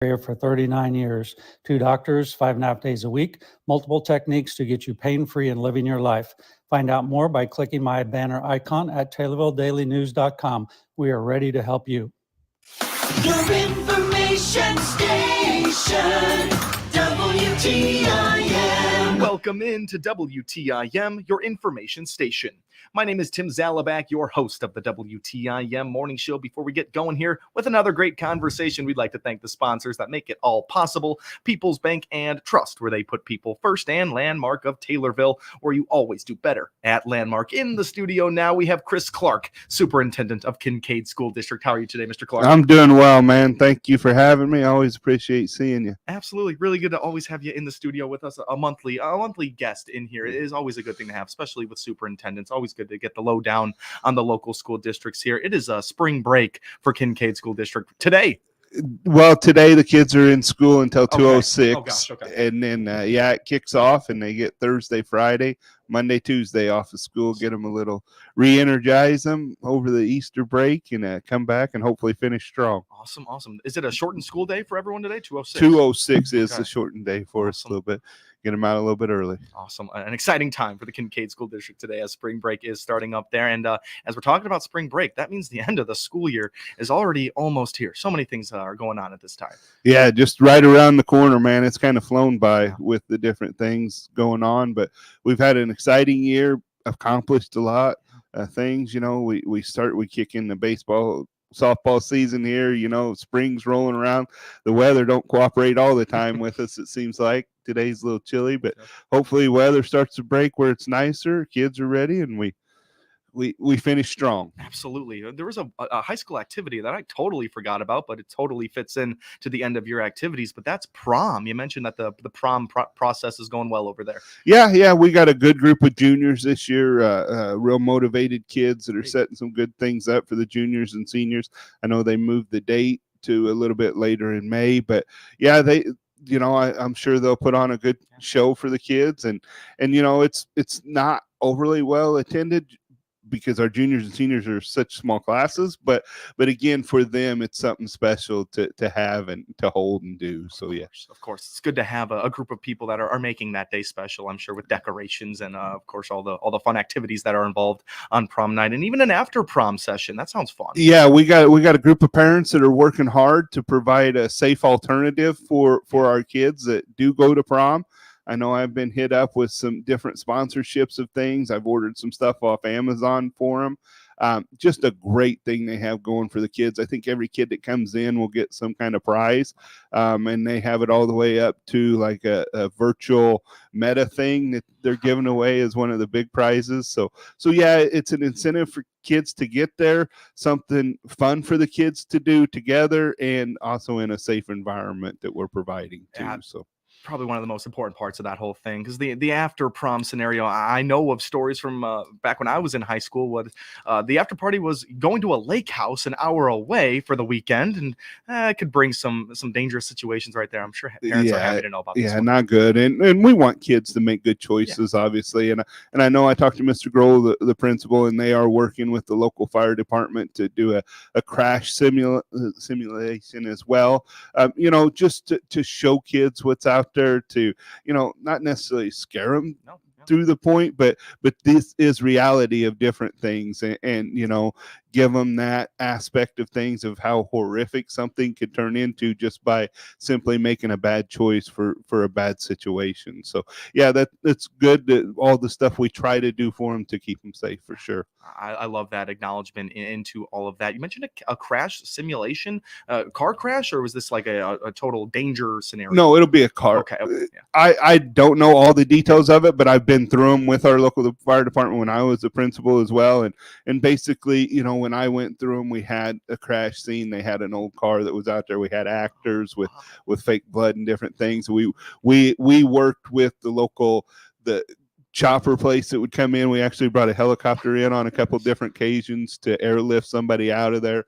area for 39 years. 2 doctors, 5.5 days a week, multiple techniques to get you pain-free and living your life. Find out more by clicking my banner icon at TaylorvilleDailyNews.com. We are ready to help you. Your information station, WTIM. Welcome into WTIM, your information station. My name is Tim Zalabak, your host of the WTIM morning show. Before we get going here with another great conversation, we'd like to thank the sponsors that make it all possible. People's Bank and Trust, where they put people first, and Landmark of Taylorville, where you always do better at Landmark. In the studio now, we have Chris Clark, Superintendent of Kincaid School District. How are you today, Mr. Clark? I'm doing well, man. Thank you for having me. I always appreciate seeing you. Absolutely. Really good to always have you in the studio with us. A monthly guest in here. It is always a good thing to have, especially with superintendents. Always good to get the lowdown on the local school districts here. It is a spring break for Kincaid School District today. Well, today the kids are in school until 2:06. Oh, gosh, okay. And then, it kicks off, and they get Thursday, Friday, Monday, Tuesday off of school, get them a little, re-energize them over the Easter break, and come back and hopefully finish strong. Awesome. Is it a shortened school day for everyone today? 2:06? 2:06 is Okay. the shortened day for us a little bit. Get them out a little bit early. Awesome. An exciting time for the Kincaid School District today as spring break is starting up there. And as we're talking about spring break, that means the end of the school year is already almost here. So many things are going on at this time. Yeah, just right around the corner, man. It's kind of flown by with the different things going on, but we've had an exciting year, accomplished a lot of things. We kick in the baseball, softball season here. Spring's rolling around. The weather don't cooperate all the time with us. It seems like today's a little chilly, but hopefully weather starts to break where it's nicer. Kids are ready, and we finish strong. Absolutely. There was a high school activity that I totally forgot about, but it totally fits in to the end of your activities. But that's prom. You mentioned that the prom process is going well over there. Yeah. We got a good group of juniors this year. Real motivated kids that are setting some good things up for the juniors and seniors. I know they moved the date to a little bit later in May, but yeah, I'm sure they'll put on a good show for the kids, and it's not overly well attended because our juniors and seniors are such small classes, but again, for them, it's something special to have and to hold and do. So yeah, of course, it's good to have a group of people that are making that day special. I'm sure with decorations and of course all the fun activities that are involved on prom night, and even an after prom session. That sounds fun. Yeah, we got a group of parents that are working hard to provide a safe alternative for our kids that do go to prom. I know I've been hit up with some different sponsorships of things. I've ordered some stuff off Amazon for them. Just a great thing they have going for the kids. I think every kid that comes in will get some kind of prize, and they have it all the way up to like a virtual meta thing that they're giving away as one of the big prizes. So yeah, it's an incentive for kids to get there, something fun for the kids to do together, and also in a safe environment that we're providing too. Yeah. So Probably one of the most important parts of that whole thing, because the after prom scenario, I know of stories from back when I was in high school. The after party was going to a lake house an hour away for the weekend, and it could bring some dangerous situations right there. I'm sure parents are happy to know about this. Yeah, not good, and we want kids to make good choices, obviously. And I know I talked to Mr. Grohl, the principal, and they are working with the local fire department to do a crash simulation as well. Just to show kids what's out there, to not necessarily scare them through the point, but this is reality of different things, and give them that aspect of things, of how horrific something could turn into just by simply making a bad choice for a bad situation. So yeah, that's good, that all the stuff we try to do for them to keep them safe, for sure. I love that acknowledgement into all of that. You mentioned a crash simulation, car crash, or was this like a total danger scenario? No, it'll be a car. Okay. Yeah. I don't know all the details of it, but I've been through them with our local fire department when I was the principal as well. And basically, when I went through them, we had a crash scene. They had an old car that was out there. We had actors with fake blood and different things. We worked with the chopper place that would come in. We actually brought a helicopter in on a couple different occasions to airlift somebody out of there,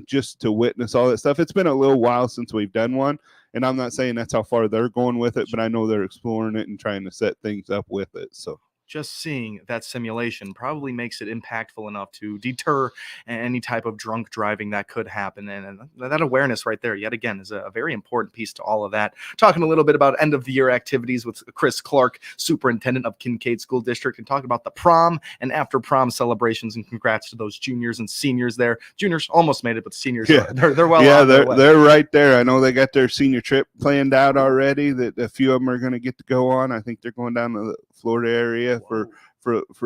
just to witness all that stuff. It's been a little while since we've done one, and I'm not saying that's how far they're going with it, but I know they're exploring it and trying to set things up with it. So just seeing that simulation probably makes it impactful enough to deter any type of drunk driving that could happen. And that awareness right there, yet again, is a very important piece to all of that. Talking a little bit about end of the year activities with Chris Clark, superintendent of Kincaid School District, and talking about the prom and after prom celebrations. And congrats to those juniors and seniors there. Juniors almost made it, but seniors, Yeah. they're well Yeah, on their way. they're right there. I know they got their senior trip planned out already that a few of them are going to get to go on. I think they're going down to the Florida area for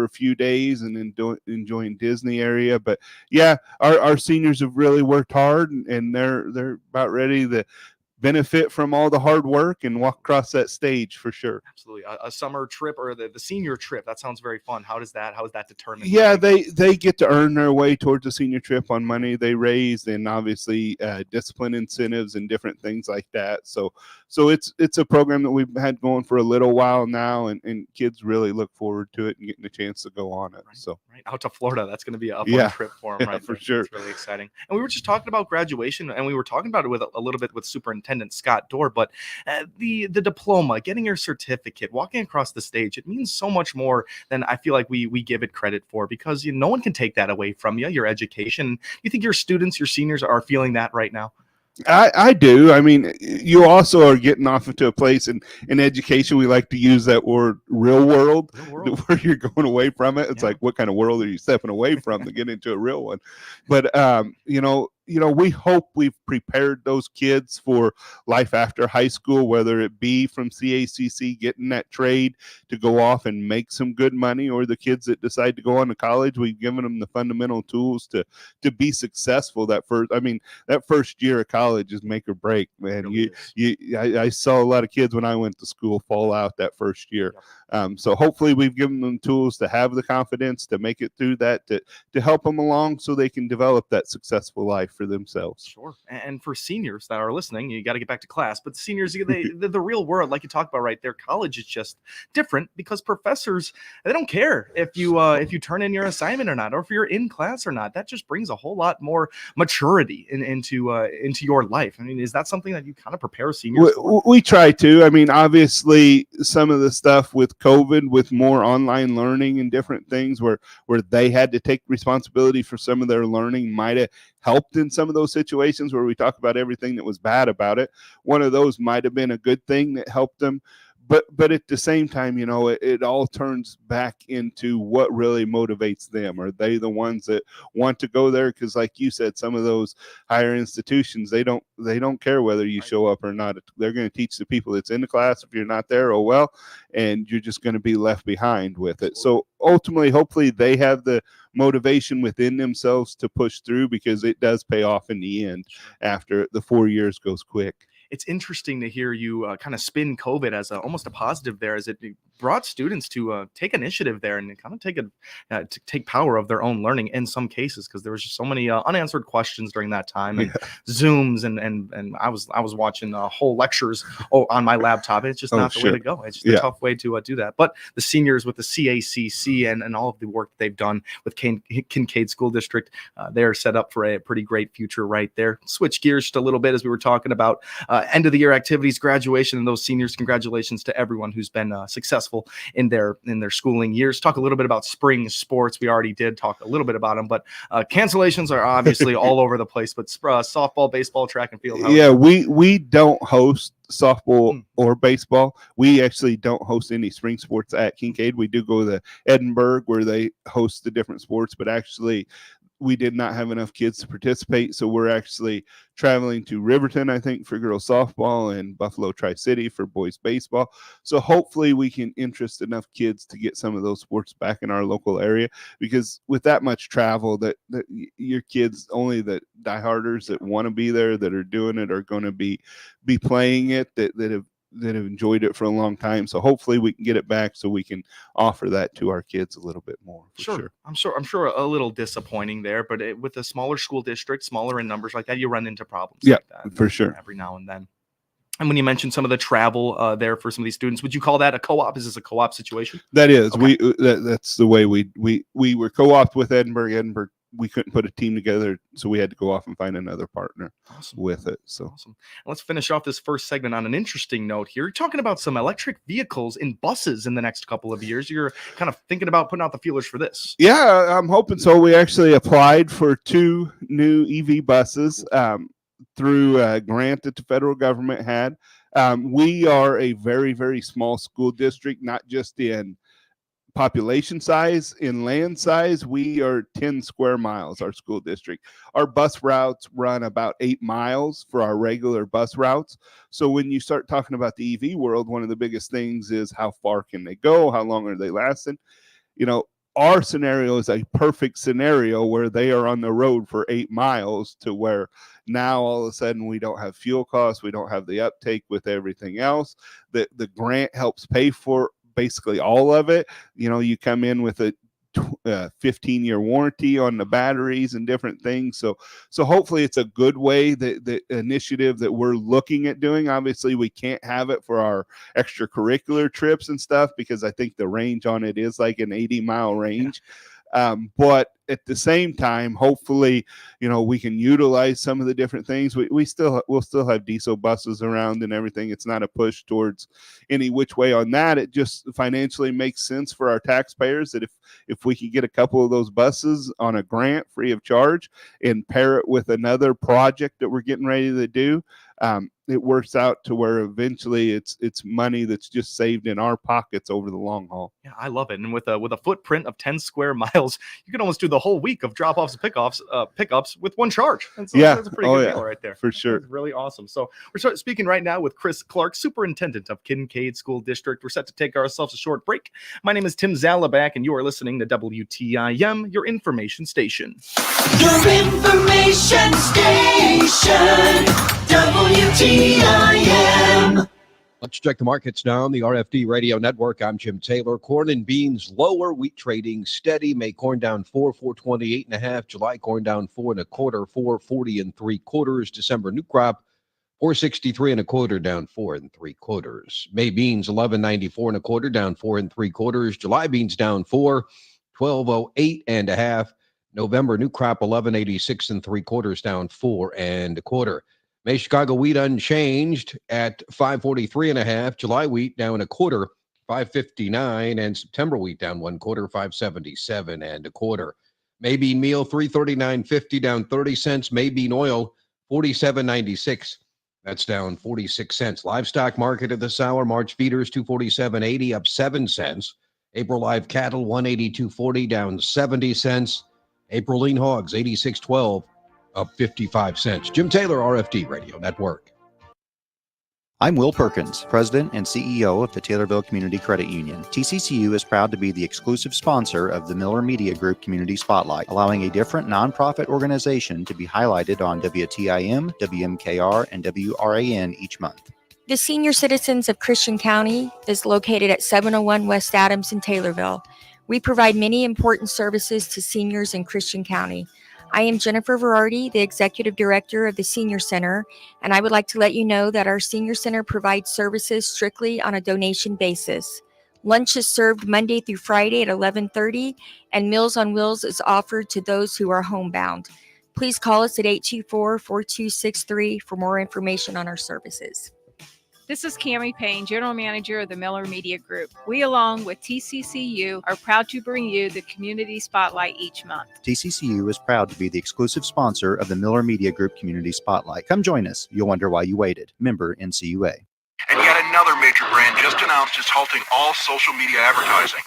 a few days and then enjoying Disney area. But yeah, our seniors have really worked hard and they're about ready to benefit from all the hard work and walk across that stage for sure. Absolutely. A summer trip or the senior trip, that sounds very fun. How is that determined? Yeah, they get to earn their way towards a senior trip on money they raised, and obviously discipline incentives and different things like that. So it's a program that we've had going for a little while now, and kids really look forward to it and getting a chance to go on it. Right out to Florida, that's going to be a fun Yeah. trip for them, right? For there. sure. It's really exciting. And we were just talking about graduation, and we were talking about it with a little bit with Superintendent Scott Dorr, but the diploma, getting your certificate, walking across the stage, it means so much more than I feel like we give it credit for, because no one can take that away from you, your education. You think your students, your seniors are feeling that right now? I do. I mean, you also are getting off into a place in education. We like to use that word real world, where you're going away from it. It's like, what kind of world are you stepping away from to get into a real one? But, we hope we've prepared those kids for life after high school, whether it be from CACC getting that trade to go off and make some good money, or the kids that decide to go on to college. We've given them the fundamental tools to be successful. That first year of college is make or break, man. I saw a lot of kids when I went to school fall out that first year. So hopefully we've given them tools to have the confidence to make it through that, to help them along so they can develop that successful life for themselves. Sure. And for seniors that are listening, you got to get back to class, but seniors, the real world, like you talked about right there, college is just different because professors, they don't care if you turn in your assignment or not, or if you're in class or not. That just brings a whole lot more maturity into your life. I mean, is that something that you kind of prepare seniors for? We try to. I mean, obviously some of the stuff with COVID, with more online learning and different things where they had to take responsibility for some of their learning might have helped in some of those situations where we talk about everything that was bad about it. One of those might have been a good thing that helped them. But at the same time, it all turns back into what really motivates them. Are they the ones that want to go there? Because like you said, some of those higher institutions, they don't care whether you show up or not. They're going to teach the people that's in the class. If you're not there, oh well, and you're just going to be left behind with it. So ultimately, hopefully they have the motivation within themselves to push through, because it does pay off in the end after the 4 years goes quick. It's interesting to hear you kind of spin COVID as almost a positive there, as it brought students to take initiative there and kind of take power of their own learning in some cases, because there was just so many unanswered questions during that time, and Zooms and I was watching whole lectures on my laptop. It's just not the way to go. It's just a tough way to do that. But the seniors with the CACC and all of the work that they've done with Kincaid School District, they're set up for a pretty great future right there. Switch gears just a little bit as we were talking about end of the year activities, graduation, and those seniors. Congratulations to everyone who's been successful in their schooling years. Talk a little bit about spring sports. We already did talk a little bit about them, but cancellations are obviously all over the place. But softball, baseball, track and field. We don't host softball or baseball. We actually don't host any spring sports at Kincaid. We do go to Edinburgh where they host the different sports, but actually we did not have enough kids to participate, so we're actually traveling to Riverton, I think, for girls softball, and Buffalo Tri-City for boys baseball. So hopefully we can interest enough kids to get some of those sports back in our local area, because with that much travel, that your kids, only the dieharders that want to be there, that are doing it, are going to be playing it, that have enjoyed it for a long time. So hopefully we can get it back so we can offer that to our kids a little bit more. Sure. I'm sure a little disappointing there, but with a smaller school district, smaller in numbers like that, you run into problems like that for sure every now and then. And when you mentioned some of the travel there for some of these students, would you call that a co-op? Is this a co-op situation? That is. Okay. That's the way we were co-opted with Edinburgh. Edinburgh we couldn't put a team together, so we had to go off and find another partner Awesome. with it. So Awesome. Let's finish off this first segment on an interesting note here. You're talking about some electric vehicles in buses in the next couple of years. You're kind of thinking about putting out the feelers for this. yeah, I'm hoping so. We actually applied for 2 new EV buses through a grant that the federal government had. We are a very, very small school district, not just in population size, in land size. We are 10 square miles, our school district. Our bus routes run about 8 miles for our regular bus routes. So when you start talking about the EV world, one of the biggest things is how far can they go? How long are they lasting? You know, our scenario is a perfect scenario where they are on the road for 8 miles, to where now all of a sudden we don't have fuel costs, we don't have the uptake with everything else. The grant helps pay for basically all of it. You know, you come in with a 15-year warranty on the batteries and different things. So hopefully it's a good way, the initiative that we're looking at doing. Obviously we can't have it for our extracurricular trips and stuff, because I think the range on it is like an 80-mile range. But at the same time, hopefully, you know, we can utilize some of the different things. We'll still have diesel buses around and everything. It's not a push towards any which way on that. It just financially makes sense for our taxpayers that if we can get a couple of those buses on a grant free of charge and pair it with another project that we're getting ready to do, it works out to where eventually it's money that's just saved in our pockets over the long haul. Yeah, I love it. And with a footprint of 10 square miles, you can almost do the whole week of drop-offs and pickups with one charge. That's a pretty good deal right there. For sure. That's really awesome. So we're speaking right now with Chris Clark, Superintendent of Kincaid School District. We're set to take ourselves a short break. My name is Tim Zalabak, and you are listening to WTIM, your information station. Your information station, WTIM. Let's check the markets now on the RFD Radio Network. I'm Jim Taylor. Corn and beans lower, wheat trading steady. May corn down 4.28.5. July corn down 4.25, 4.40 3/4. December new crop 4.63 1/4, down 4 3/4. May beans 11.94 1/4, down 4 3/4. July beans down 4, 12.08 1/2. November new crop 11.86 3/4, down 4 1/4. May Chicago wheat unchanged at 5.43 1/2. July wheat down 1/4, 5.59, and September wheat down 1/4, 5.77 1/4. May bean meal 339.50, down 30 cents. May bean oil 47.96. That's down 46 cents. Livestock market at this hour: March feeders 247.80, up 7 cents. April live cattle 182.40, down 70 cents. April lean hogs 86.12. Up 55 cents. Jim Taylor, RFD Radio Network. I'm Will Perkins, President and CEO of the Taylorville Community Credit Union. TCCU is proud to be the exclusive sponsor of the Miller Media Group Community Spotlight, allowing a different nonprofit organization to be highlighted on WTIM, WMKR, and WRAN each month. The Senior Citizens of Christian County is located at 701 West Adams in Taylorville. We provide many important services to seniors in Christian County. I am Jennifer Verardi, the Executive Director of the Senior Center, and I would like to let you know that our Senior Center provides services strictly on a donation basis. Lunch is served Monday through Friday at 11:30, and Meals on Wheels is offered to those who are homebound. Please call us at 824-4263 for more information on our services. This is Cammie Payne, General Manager of the Miller Media Group. We, along with TCCU, are proud to bring you the Community Spotlight each month. TCCU is proud to be the exclusive sponsor of the Miller Media Group Community Spotlight. Come join us. You'll wonder why you waited. Member NCUA. And yet another major brand just announced it's halting all social media advertising.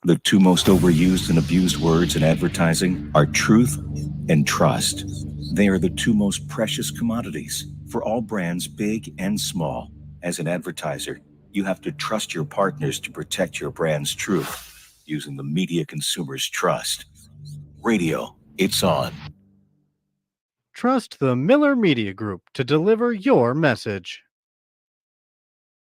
The two most overused and abused words in advertising are truth and trust. They are the two most precious commodities for all brands, big and small. As an advertiser, you have to trust your partners to protect your brand's truth using the media consumers trust. Radio, it's on. Trust the Miller Media Group to deliver your message.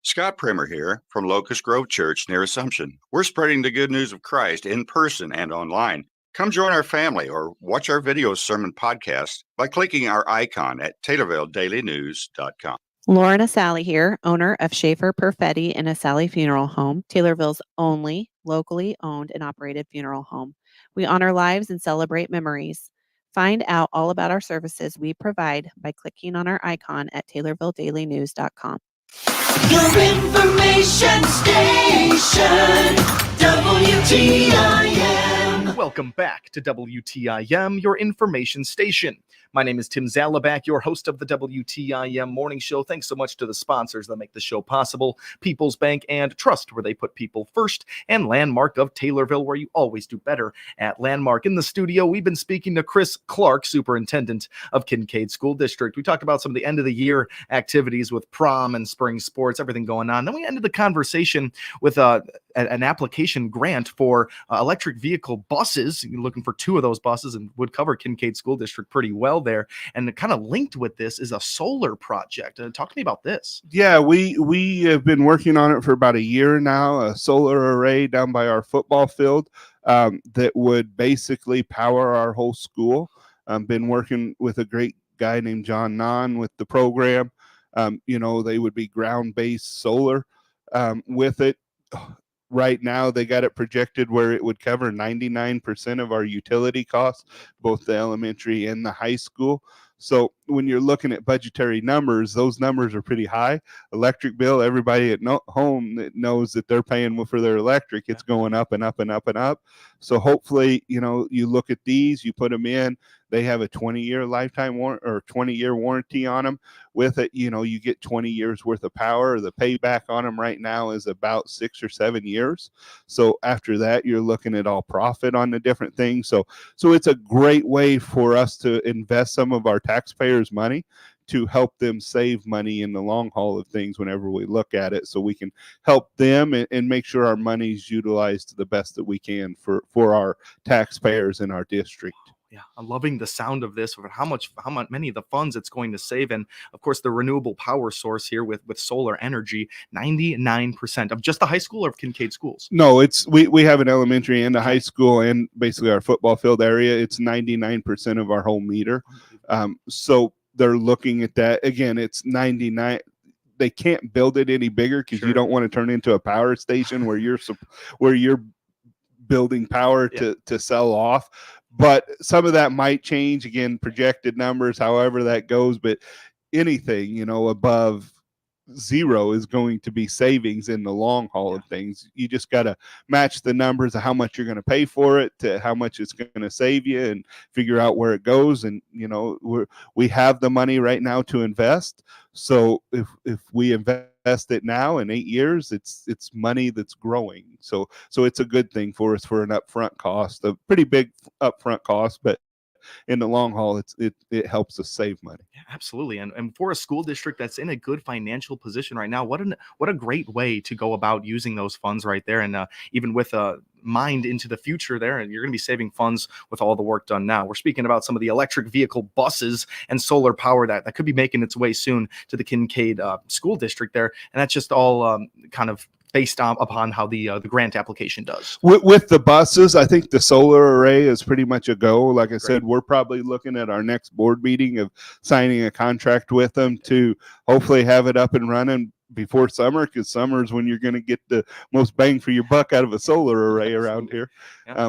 Scott Primer here from Locust Grove Church near Assumption. We're spreading the good news of Christ in person and online. Come join our family or watch our video sermon podcast by clicking our icon at TaylorvilleDailyNews.com. Lauren Asali here, owner of Schaefer Perfetti and Asali Funeral Home, Taylorville's only locally owned and operated funeral home. We honor lives and celebrate memories. Find out all about our services we provide by clicking on our icon at TaylorvilleDailyNews.com. Your information station, WTIM. Welcome back to WTIM, your information station. My name is Tim Zalabak, your host of the WTIM Morning Show. Thanks so much to the sponsors that make the show possible: People's Bank and Trust, where they put people first, and Landmark of Taylorville, where you always do better at Landmark. In the studio, we've been speaking to Chris Clark, Superintendent of Kincaid School District. We talked about some of the end of the year activities with prom and spring sports, everything going on. Then we ended the conversation with an application grant for electric vehicle buses. You're looking for 2 of those buses and would cover Kincaid School District pretty well there. And kind of linked with this is a solar project. Talk to me about this. Yeah, we have been working on it for about a year now, a solar array down by our football field that would basically power our whole school. Been working with a great guy named John Nahn with the program. They would be ground-based solar with it. Right now, they got it projected where it would cover 99% of our utility costs, both the elementary and the high school. So when you're looking at budgetary numbers, those numbers are pretty high. Electric bill, everybody at home that knows that they're paying for their electric, it's going up and up and up and up. So hopefully, you look at these, you put them in, they have a 20-year lifetime or 20-year warranty on them. With it, you get 20 years worth of power. The payback on them right now is about 6 or 7 years. So after that, you're looking at all profit on the different things. So it's a great way for us to invest some of our taxpayers' money to help them save money in the long haul of things whenever we look at it, so we can help them and make sure our money's utilized to the best that we can for our taxpayers in our district. Yeah, I'm loving the sound of this, how many of the funds it's going to save. And of course, the renewable power source here with solar energy, 99% of just the high school or of Kincaid schools? No, we have an elementary and a high school and basically our football field area. It's 99% of our whole meter. So they're looking at that. Again, it's 99. They can't build it any bigger because you don't want to turn into a power station where you're building power to sell off. But some of that might change, again, projected numbers, however that goes. But anything, above zero is going to be savings in the long haul of things. You just got to match the numbers of how much you're going to pay for it to how much it's going to save you and figure out where it goes. And, we have the money right now to invest. So if we invest it now in 8 years, it's money that's growing. So it's a good thing for us for an upfront cost, a pretty big upfront cost, but in the long haul, it helps us save money. Yeah, absolutely. And for a school district that's in a good financial position right now, what a great way to go about using those funds right there. And even with a mind into the future there, and you're going to be saving funds with all the work done now. We're speaking about some of the electric vehicle buses and solar power that could be making its way soon to the Kincaid school district there. And that's just all kind of based upon how the grant application does. With the buses, I think the solar array is pretty much a go. Like I said, we're probably looking at our next board meeting of signing a contract with them to hopefully have it up and running before summer, because summer is when you're going to get the most bang for your buck out of a solar array around here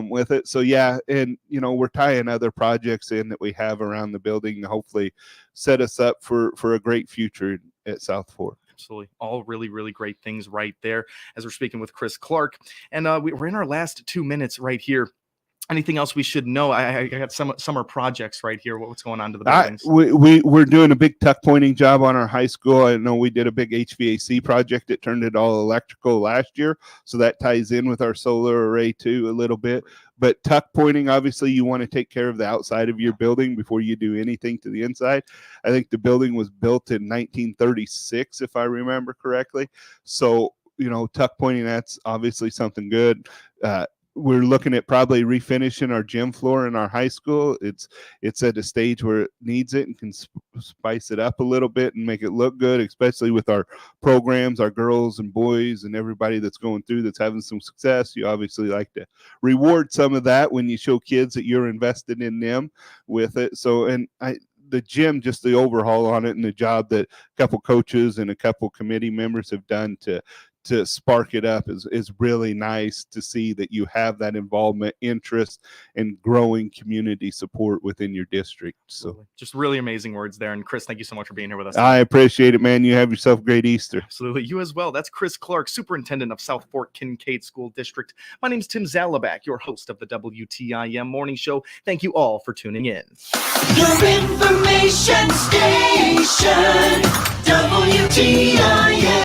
with it. So yeah, and we're tying other projects in that we have around the building to hopefully set us up for a great future at South Fork. Absolutely. All really, really great things right there as we're speaking with Chris Clark. And we're in our last 2 minutes right here. Anything else we should know? I got some summer projects right here. What's going on to the buildings? We're doing a big tuck pointing job on our high school. I know we did a big HVAC project that turned it all electrical last year. So that ties in with our solar array too a little bit. But tuck pointing, obviously, you want to take care of the outside of your building before you do anything to the inside. I think the building was built in 1936, if I remember correctly. So, tuck pointing, that's obviously something good. We're looking at probably refinishing our gym floor in our high school. It's at a stage where it needs it and can spice it up a little bit and make it look good, especially with our programs, our girls and boys and everybody that's going through that's having some success. You obviously like to reward some of that when you show kids that you're invested in them with it. So, the gym, just the overhaul on it and the job that a couple coaches and a couple committee members have done to to spark it up is really nice to see that you have that involvement, interest, and growing community support within your district. So just really amazing words there. And Chris, thank you so much for being here with us. I appreciate it, man. You have yourself a great Easter. Absolutely. You as well. That's Chris Clark, Superintendent of South Fork Kincaid School District. My name's Tim Zalabak, your host of the WTIM Morning Show. Thank you all for tuning in. Your information station, WTIM.